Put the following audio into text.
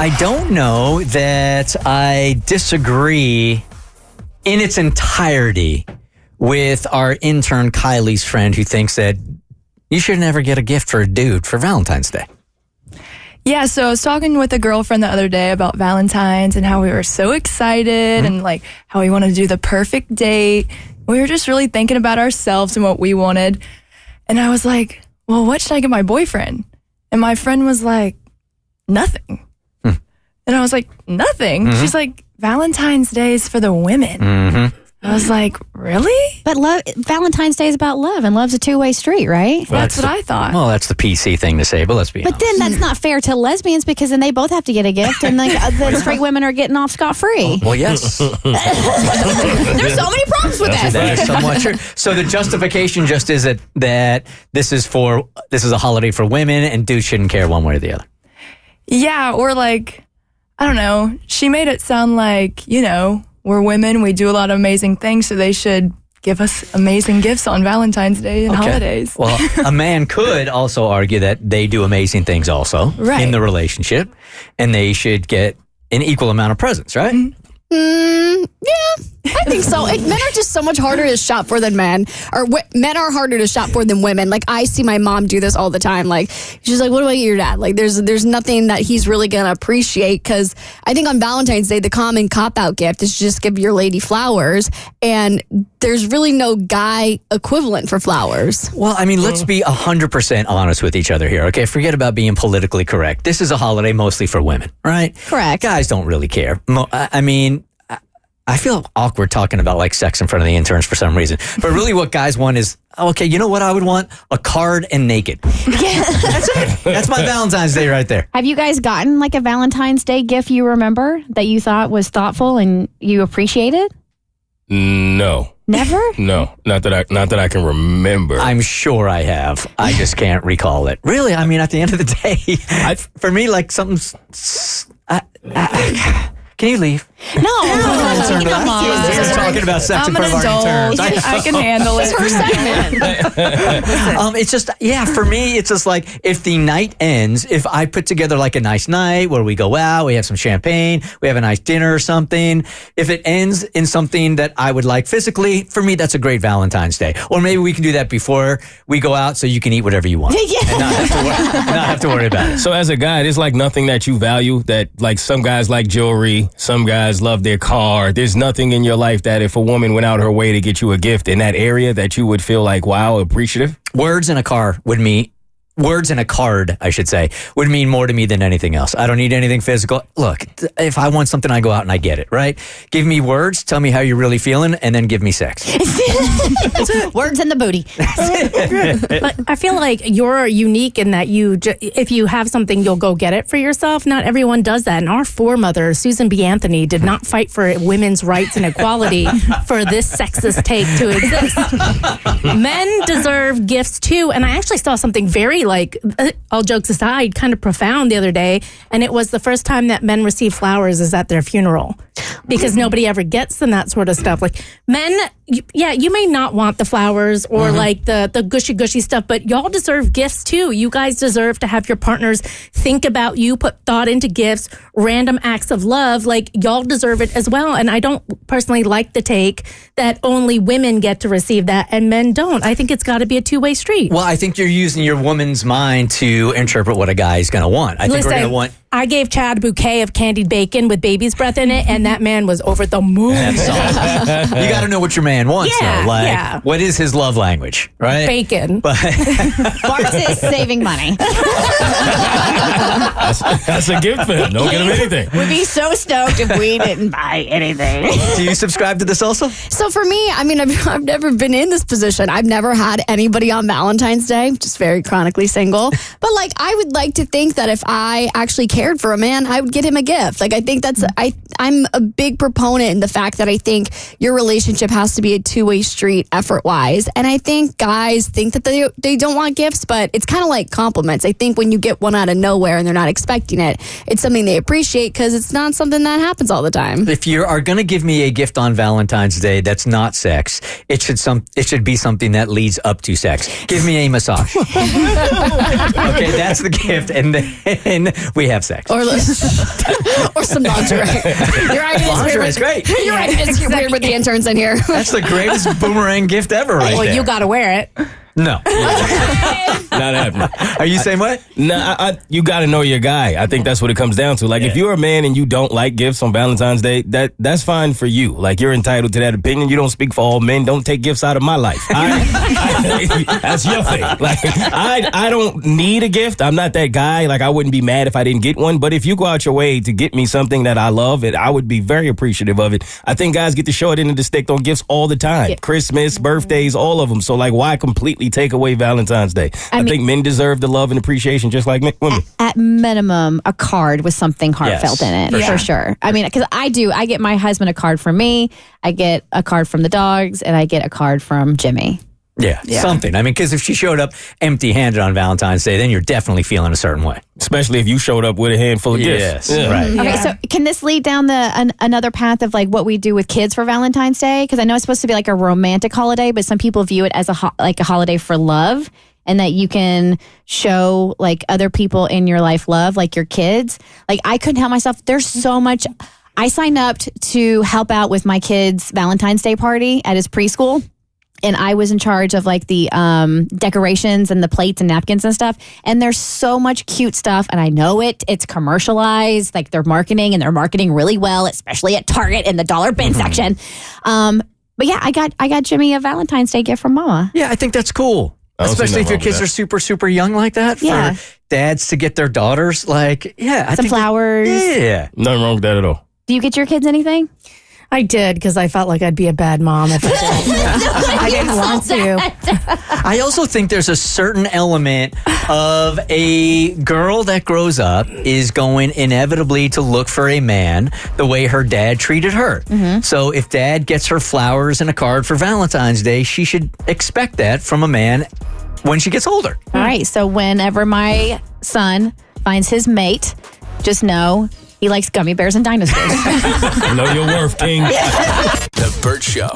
I don't know that I disagree in its entirety with our intern Kylie's friend who thinks that you should never get a gift for a dude for Valentine's Day. Yeah, so I was talking with a girlfriend the other day about Valentine's and how we were so excited and like how we wanted to do the perfect date. We were just really thinking about ourselves and what we wanted. And I was like, well, what should I get my boyfriend? And my friend was like, nothing. And I was like, nothing? She's like, Valentine's Day is for the women. I was like, really? But Valentine's Day is about love, and love's a two-way street, right? That's what I thought. Well, that's the PC thing to say, but let's be honest. But then that's not fair to lesbians because then they both have to get a gift, and like the straight women are getting off scot-free. Well, yes. There's so many problems with that. That is somewhat true. So the justification just is that this is a holiday for women, and dudes shouldn't care one way or the other. Yeah, or like, I don't know. She made it sound like, we're women, we do a lot of amazing things, so they should give us amazing gifts on Valentine's Day and holidays. Well, a man could also argue that they do amazing things also in the relationship, and they should get an equal amount of presents, right? Yeah, I think so. Men are just so much harder to shop for than men. Or men are harder to shop for than women. Like, I see my mom do this all the time. Like, she's like, what about your dad? Like, there's nothing that he's really going to appreciate, because I think on Valentine's Day, the common cop-out gift is just give your lady flowers, and there's really no guy equivalent for flowers. Well, I mean, let's be 100% honest with each other here, okay? Forget about being politically correct. This is a holiday mostly for women, right? Correct. Guys don't really care. I mean, I feel awkward talking about like sex in front of the interns for some reason. But really what guys want is, okay, you know what I would want? A card and naked. Yeah. That's it. That's my Valentine's Day right there. Have you guys gotten like a Valentine's Day gift you remember that you thought was thoughtful and you appreciated? No. Never? No, not that I can remember. I'm sure I have. I just can't recall it. Really, I mean, at the end of the day, for me, like something's... Can you leave? No. Come on. You're talking about sex in front of our interns. I can handle it. It's just, for me, it's just like if the night ends, if I put together like a nice night where we go out, we have some champagne, we have a nice dinner or something. If it ends in something that I would like physically, for me, that's a great Valentine's Day. Or maybe we can do that before we go out so you can eat whatever you want. And not have to worry about it. So as a guy, there's like nothing that you value that, like, some guys like jewelry, some guys love their car. There's nothing in your life that if a woman went out her way to get you a gift in that area that you would feel like, wow, appreciative? Words in a card, I should say, would mean more to me than anything else. I don't need anything physical. Look, if I want something, I go out and I get it, right? Give me words, tell me how you're really feeling, and then give me sex. Words in the booty. But I feel like you're unique in that if you have something, you'll go get it for yourself. Not everyone does that. And our foremother, Susan B. Anthony, did not fight for women's rights and equality for this sexist take to exist. Men deserve gifts too. And I actually saw something very, like, all jokes aside, kind of profound the other day. And it was the first time that men receive flowers is at their funeral, because nobody ever gets them that sort of stuff. Like, men, you may not want the flowers or like the gushy stuff, but y'all deserve gifts too. You guys deserve to have your partners think about you, put thought into gifts, random acts of love. Like, y'all deserve it as well. And I don't personally like the take that only women get to receive that and men don't. I think it's got to be a two-way street. Well, I think you're using your woman's mind to interpret what a guy is going to want. I think we're going to want... I gave Chad a bouquet of candied bacon with baby's breath in it, and that man was over the moon. That's awesome. You got to know what your man wants, though. Like, what is his love language, right? Bacon. Bart's is saving money. That's a gift for him. Don't get him anything. We'd be so stoked if we didn't buy anything. Do you subscribe to this also? So for me, I mean, I've never been in this position. I've never had anybody on Valentine's Day, just very chronically single. But like, I would like to think that if I actually cared for a man, I would get him a gift. Like, I think I'm a big proponent in the fact that I think your relationship has to be a two-way street effort-wise. And I think guys think that they don't want gifts, but it's kind of like compliments. I think when you get one out of nowhere and they're not expecting it, it's something they appreciate because it's not something that happens all the time. If you are going to give me a gift on Valentine's Day that's not sex, it should be something that leads up to sex. Give me a massage. Okay, that's the gift, and then we have sex. sex. Or some lingerie. You're right. Lingerie is great. You're right. It's weird with the interns in here. That's the greatest boomerang gift ever, right Well, there. you got to wear it. No. Not happening. Are you saying what? No, you got to know your guy. I think that's what it comes down to. Like, if you're a man and you don't like gifts on Valentine's Day, that's fine for you. Like, you're entitled to that opinion. You don't speak for all men. Don't take gifts out of my life. That's your thing. Like, I don't need a gift. I'm not that guy. Like, I wouldn't be mad if I didn't get one. But if you go out your way to get me something that I love, I would be very appreciative of it. I think guys get the short end of the stick on gifts all the time. Christmas, birthdays, all of them. So, like, why completely take away Valentine's Day? I think men deserve the love and appreciation just like women. At minimum, a card with something heartfelt in it, for sure. I mean, because I get my husband a card from me, I get a card from the dogs, and I get a card from Jimmy. Yeah, something. I mean, because if she showed up empty-handed on Valentine's Day, then you're definitely feeling a certain way. Especially if you showed up with a handful of gifts. Yes, right. Okay, so can this lead down another path of like what we do with kids for Valentine's Day? Because I know it's supposed to be like a romantic holiday, but some people view it as a holiday for love, and that you can show like other people in your life love, like your kids. Like I couldn't help myself. There's so much. I signed up to help out with my kid's Valentine's Day party at his preschool. And I was in charge of like the decorations and the plates and napkins and stuff. And there's so much cute stuff. And I know it's commercialized, like they're marketing really well, especially at Target in the dollar bin section. But yeah, I got Jimmy a Valentine's Day gift from Mama. Yeah, I think that's cool. Especially if your kids are super, super young like that. Yeah. For dads to get their daughters, like, I Some think flowers. Yeah. Nothing wrong with that at all. Do you get your kids anything? I did because I felt like I'd be a bad mom if I did. I didn't want to. I also think there's a certain element of a girl that grows up is going inevitably to look for a man the way her dad treated her. So if dad gets her flowers and a card for Valentine's Day, she should expect that from a man when she gets older. All right. So whenever my son finds his mate, just know he likes gummy bears and dinosaurs. Know your worth, King. The Bert Show.